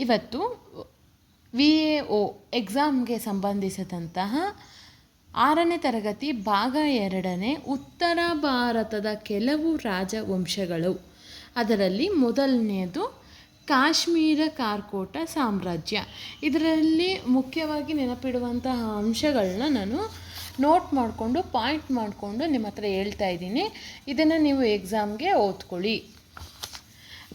ಇವತ್ತು VAO ಎಕ್ಸಾಮ್ಗೆ ಸಂಬಂಧಿಸಿದಂತಹ 6ನೇ ತರಗತಿ ಭಾಗ 2ನೇ ಉತ್ತರ ಭಾರತದ ಕೆಲವು ರಾಜವಂಶಗಳು, ಅದರಲ್ಲಿ ಮೊದಲನೆಯದು ಕಾಶ್ಮೀರ ಕಾರ್ಕೋಟ ಸಾಮ್ರಾಜ್ಯ. ಇದರಲ್ಲಿ ಮುಖ್ಯವಾಗಿ ನೆನಪಿಡುವಂತಹ ಅಂಶಗಳನ್ನ ನಾನು ನೋಟ್ ಮಾಡಿಕೊಂಡು ಪಾಯಿಂಟ್ ಮಾಡಿಕೊಂಡು ನಿಮ್ಮ ಹತ್ರ ಹೇಳ್ತಾ ಇದ್ದೀನಿ. ಇದನ್ನು ನೀವು ಎಕ್ಸಾಮ್ಗೆ ಓದ್ಕೊಳ್ಳಿ.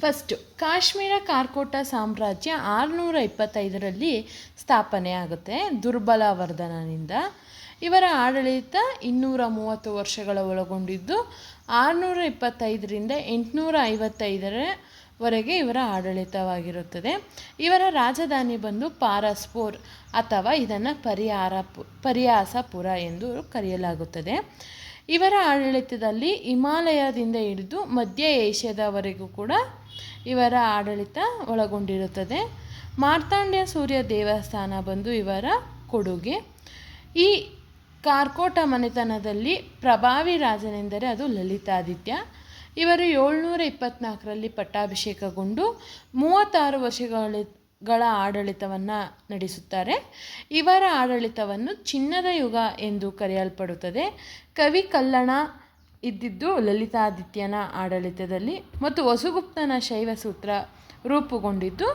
ಫಸ್ಟು, ಕಾಶ್ಮೀರ ಕಾರ್ಕೋಟ ಸಾಮ್ರಾಜ್ಯ 625ರಲ್ಲಿ ಸ್ಥಾಪನೆ ಆಗುತ್ತೆ ದುರ್ಬಲವರ್ಧನನಿಂದ. ಇವರ ಆಡಳಿತ 230 ವರ್ಷಗಳ ಒಳಗೊಂಡಿದ್ದು 625ರಿಂದ 855ವರೆಗೆ ಇವರ ಆಡಳಿತವಾಗಿರುತ್ತದೆ. ಇವರ ರಾಜಧಾನಿ ಬಂದು ಪಾರಸ್ಪೋರ್ ಅಥವಾ ಇದನ್ನು ಪರಿಯಾಸಪುರ ಎಂದು ಕರೆಯಲಾಗುತ್ತದೆ. ಇವರ ಆಡಳಿತದಲ್ಲಿ ಹಿಮಾಲಯದಿಂದ ಹಿಡಿದು ಮಧ್ಯ ಏಷ್ಯಾದವರೆಗೂ ಕೂಡ ಇವರ ಆಡಳಿತ ಒಳಗೊಂಡಿರುತ್ತದೆ. ಮಾರ್ತಾಂಡ್ಯ ಸೂರ್ಯ ದೇವಸ್ಥಾನ ಬಂದು ಇವರ ಕೊಡುಗೆ. ಈ ಕಾರ್ಕೋಟ ಮನೆತನದಲ್ಲಿ ಪ್ರಭಾವಿ ರಾಜನೆಂದರೆ ಅದು ಲಲಿತಾದಿತ್ಯ. ಇವರು 724ರಲ್ಲಿ ಪಟ್ಟಾಭಿಷೇಕಗೊಂಡು 36 ವರ್ಷಗಳ ಆಡಳಿತವನ್ನು ನಡೆಸುತ್ತಾರೆ. ಇವರ ಆಡಳಿತವನ್ನು ಚಿನ್ನದ ಯುಗ ಎಂದು ಕರೆಯಲ್ಪಡುತ್ತದೆ. ಕವಿ ಕಲ್ಲಣ ಇದ್ದಿದ್ದು ಲಲಿತಾದಿತ್ಯನ ಆಡಳಿತದಲ್ಲಿ ಮತ್ತು ವಸುಗುಪ್ತನ ಶೈವ ಸೂತ್ರ ರೂಪುಗೊಂಡಿದ್ದು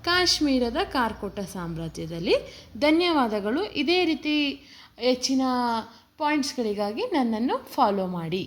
ಕಾಶ್ಮೀರದ ಕಾರ್ಕೋಟ ಸಾಮ್ರಾಜ್ಯದಲ್ಲಿ. ಧನ್ಯವಾದಗಳು. ಇದೇ ರೀತಿ ಹೆಚ್ಚಿನ ಪಾಯಿಂಟ್ಸ್ಗಳಿಗಾಗಿ ನನ್ನನ್ನು ಫಾಲೋ ಮಾಡಿ.